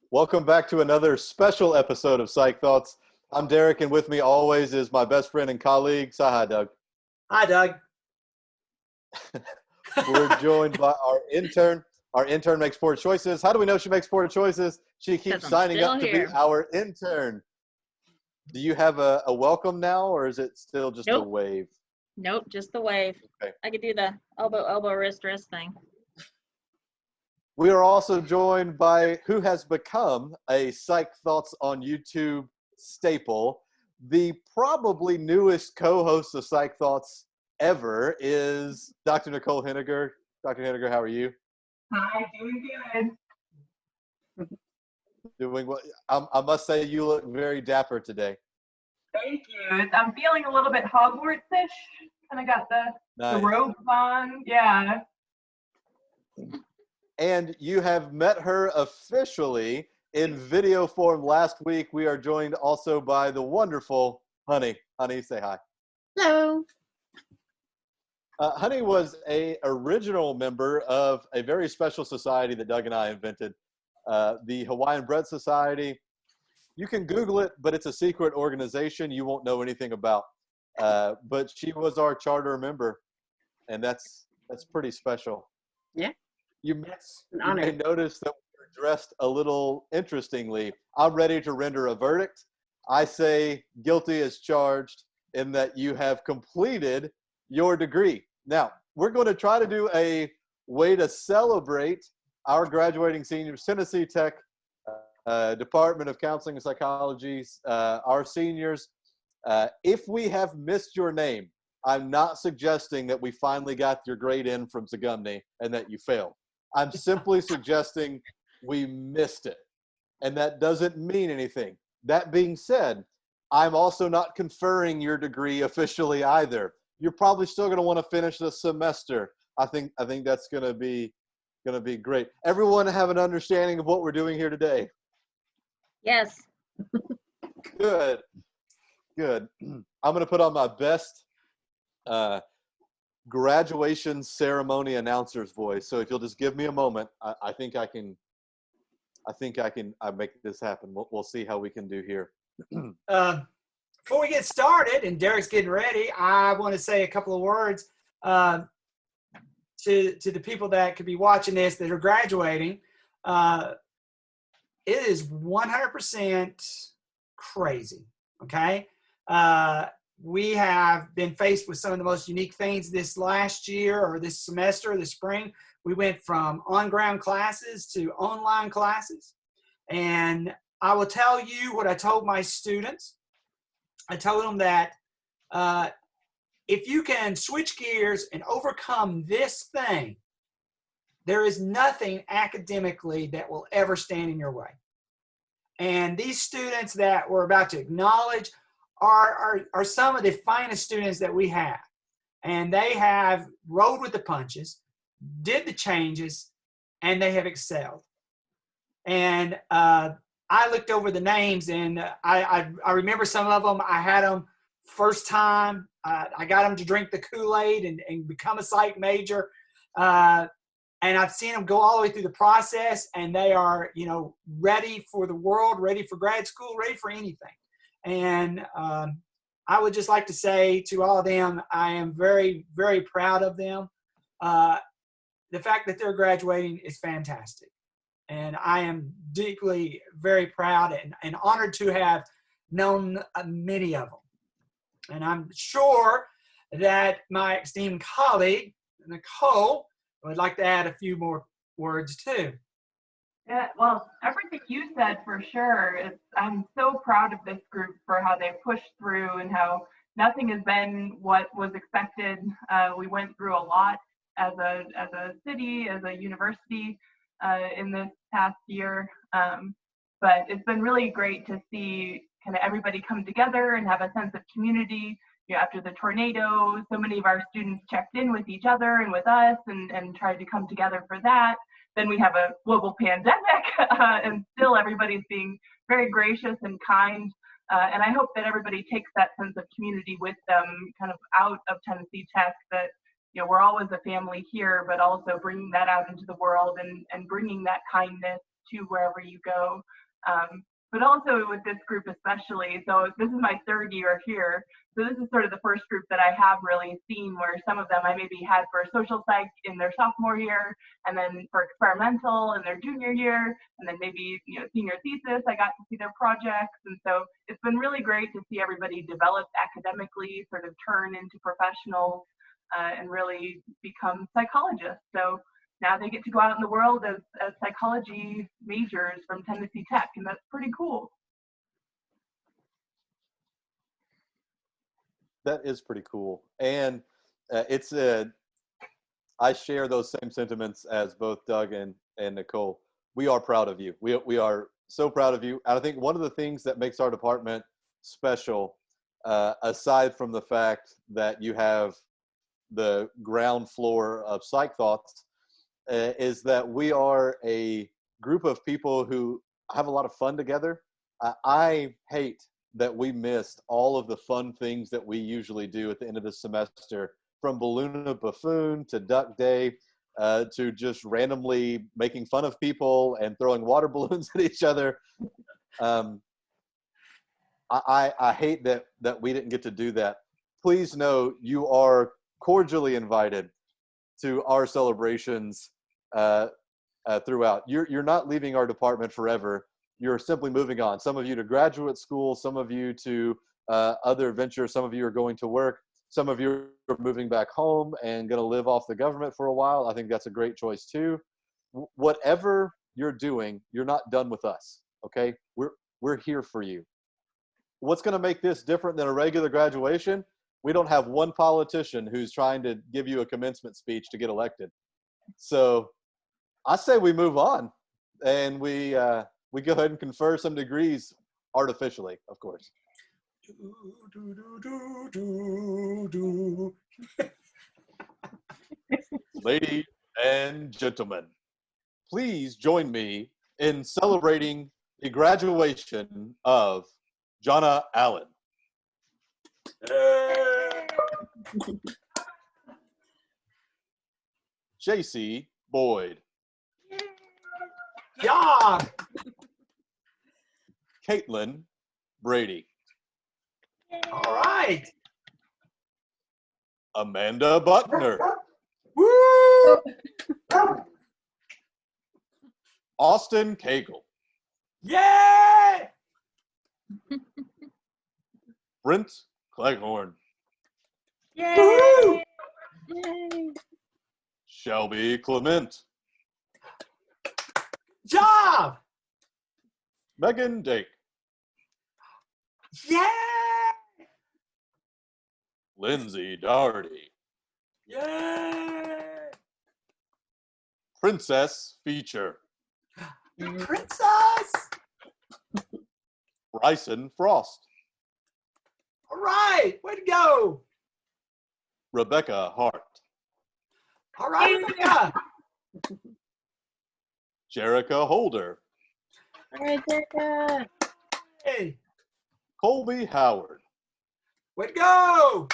Welcome back to another special episode of Psych Thoughts. I'm Derek, and with me always is my best friend and colleague. Say hi, Doug. Hi, Doug. We're joined by our intern. Our intern makes poor choices. How do we know she makes poor choices? She keeps signing up to be our intern. Do you have a welcome now, or is it still just a wave? Nope, just the wave. Okay. I could do the elbow, wrist thing. We are also joined by who has become a Psych Thoughts on YouTube staple. The probably newest co-host of Psych Thoughts ever is Dr. Nicole Henniger. Dr. Henniger, how are you? Hi, doing good. Doing well. I must say you look very dapper today. Thank you. I'm feeling a little bit Hogwarts-ish. Kind of got the robes on. Yeah. And you have met her officially in video form last week. We are joined also by the wonderful Honey. Honey, say hi. Hello. Honey was an original member of a very special society that Doug and I invented, the Hawaiian Bread Society. You can Google it, but it's a secret organization you won't know anything about. But she was our charter member, and that's pretty special. Yeah. You may notice that we're dressed a little interestingly. I'm ready to render a verdict. I say guilty as charged in that you have completed your degree. Now, we're going to try to do a way to celebrate our graduating seniors, Tennessee Tech Department of Counseling and Psychology, our seniors. If we have missed your name, I'm not suggesting that we finally got your grade in from Zagumni and that you failed. I'm simply suggesting we missed it, and that doesn't mean anything. That being said, I'm also not conferring your degree officially either. You're probably still going to want to finish the semester. I think that's going to be great. Everyone have an understanding of what we're doing here today? Yes. Good. I'm going to put on my best graduation ceremony announcer's voice. So if you'll just give me a moment, I think I can make this happen. We'll see how we can do here. Before we get started and Derek's getting ready, I want to say a couple of words to the people that could be watching this that are graduating. It is 100% crazy. Okay. We have been faced with some of the most unique things this last year or this semester, this spring. We went from on-ground classes to online classes. And I will tell you what I told my students. I told them that if you can switch gears and overcome this thing, there is nothing academically that will ever stand in your way. And these students that we're about to acknowledge are some of the finest students that we have. And they have rolled with the punches, did the changes, and they have excelled. And I looked over the names, and I remember some of them. I had them first time. I got them to drink the Kool-Aid and become a psych major. And I've seen them go all the way through the process, and they are, ready for the world, ready for grad school, ready for anything. And I would just like to say to all of them, I am very, very proud of them. The fact that they're graduating is fantastic. And I am deeply very proud and honored to have known many of them. And I'm sure that my esteemed colleague, Nicole, would like to add a few more words too. Yeah, well, everything you said for sure. I'm so proud of this group for how they pushed through and how nothing has been what was expected. We went through a lot as a city, as a university in this past year. But it's been really great to see kind of everybody come together and have a sense of community. After the tornado, so many of our students checked in with each other and with us and tried to come together for that. Then we have a global pandemic, and still everybody's being very gracious and kind. And I hope that everybody takes that sense of community with them kind of out of Tennessee Tech, that we're always a family here, but also bringing that out into the world and bringing that kindness to wherever you go. But also with this group especially, so this is my 3rd year here. So this is sort of the first group that I have really seen where some of them I maybe had for social psych in their sophomore year, and then for experimental in their junior year, and then maybe, you know, senior thesis, I got to see their projects. And so it's been really great to see everybody develop academically, sort of turn into professionals, and really become psychologists. So now they get to go out in the world as psychology majors from Tennessee Tech, and that's pretty cool. That is pretty cool. And I share those same sentiments as both Doug and Nicole. We are proud of you. We are so proud of you. And I think one of the things that makes our department special, aside from the fact that you have the ground floor of Psychthoughts, is that we are a group of people who have a lot of fun together. I hate that we missed all of the fun things that we usually do at the end of the semester, from Balloon a Buffoon to Duck Day, to just randomly making fun of people and throwing water balloons at each other. I hate that we didn't get to do that. Please know you are cordially invited to our celebrations throughout. You're not leaving our department forever. You're simply moving on. Some of you to graduate school, some of you to other ventures, some of you are going to work, some of you are moving back home and going to live off the government for a while. I think that's a great choice too. Whatever you're doing, you're not done with us, okay? We're here for you. What's going to make this different than a regular graduation? We don't have one politician who's trying to give you a commencement speech to get elected. So I say we move on, and we go ahead and confer some degrees artificially, of course. Ladies and gentlemen, please join me in celebrating the graduation of Jonna Allen. JC Boyd. Yeah. Caitlin Brady. All right. Amanda Buckner. Woo! Austin Cagle. Yay! Brent Cleghorn. Woo! Yay! Shelby Clement. Job! Megan Dake. Yeah! Lindsay Doherty. Yay! Princess Feature. Princess! Bryson Frost. All right, way to go! Rebecca Hart. All right, Rebecca! Jerica Holder. All right, Jerica. Hey, Colby Howard. way to go!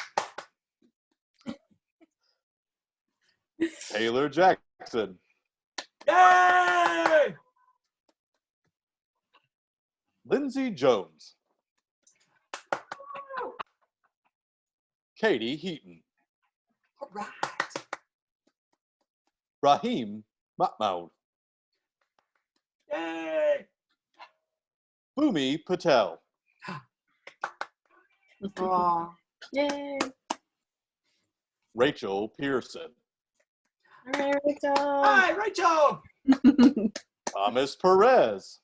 Taylor Jackson. Yay! Lindsay Jones. Katie Heaton. All right. Raheem Matmaud. Yay! Bhumi Patel. Aw. Yay. Rachel Pearson. All right, Rachel. Hi, Rachel! Thomas Perez.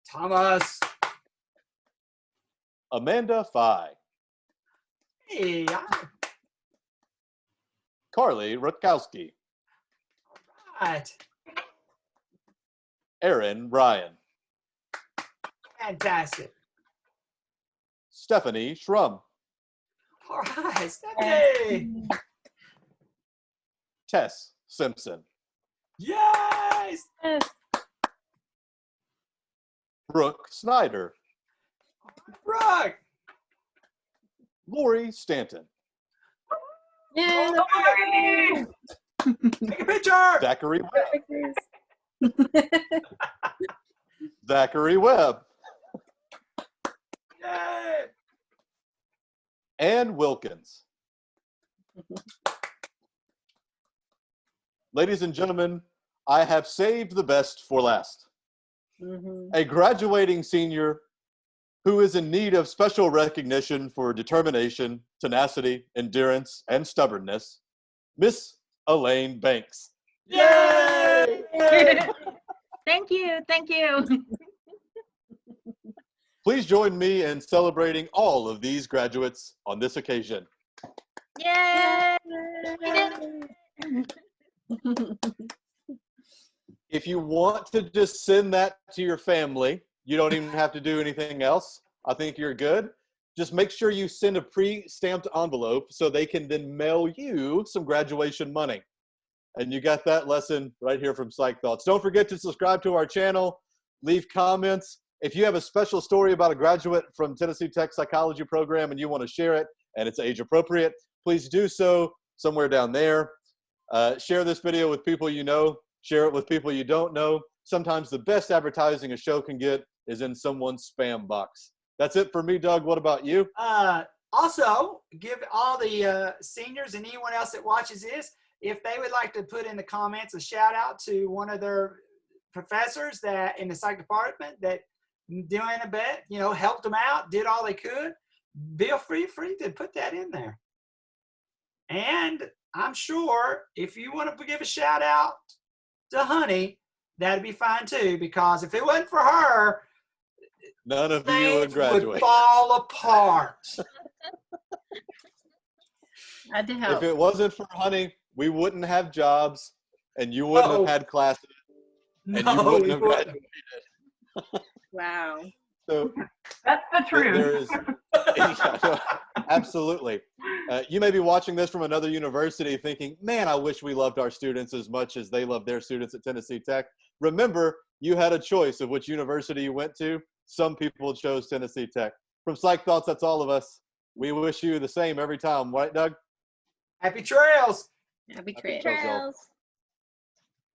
Thomas. Amanda Fye. Hey, hi. Carly Rutkowski. All right. Aaron Bryan. Fantastic. Stephanie Schrum. All right, Stephanie. Tess Simpson. Yes! Yes. Brooke Snyder. Brooke! Lori Stanton. Yay. Take a picture! Zachary Webb. Zachary Webb, Yay! Ann Wilkins. Ladies and gentlemen, I have saved the best for last. A graduating senior who is in need of special recognition for determination, tenacity, endurance, and stubbornness, Miss Elaine Banks. Yay! Thank you. Thank you. Please join me in celebrating all of these graduates on this occasion. Yay! If you want to just send that to your family, you don't even have to do anything else. I think you're good. Just make sure you send a pre-stamped envelope so they can then mail you some graduation money. And you got that lesson right here from Psych Thoughts. Don't forget to subscribe to our channel, leave comments. If you have a special story about a graduate from Tennessee Tech psychology program and you want to share it and it's age appropriate, please do so somewhere down there. Share this video with people you know. Share it with people you don't know. Sometimes the best advertising a show can get is in someone's spam box. That's it for me, Doug. What about you? Also, give all the seniors and anyone else that watches this, if they would like to put in the comments a shout out to one of their professors that in the psych department that doing a bit, you know, helped them out, did all they could, feel free to put that in there. And I'm sure if you want to give a shout out to Honey, that'd be fine too, because if it wasn't for her, none of you would graduate. Would fall apart. I had to help. If it wasn't for Honey, we wouldn't have jobs, and you wouldn't have had classes, and you wouldn't have graduated. Wow. So That's the truth. there is, yeah, no, absolutely. You may be watching this from another university thinking, man, I wish we loved our students as much as they love their students at Tennessee Tech. Remember, you had a choice of which university you went to. Some people chose Tennessee Tech. From Psych Thoughts, that's all of us. We wish you the same every time. Right, Doug? Happy trails. Happy Happy trails. trails.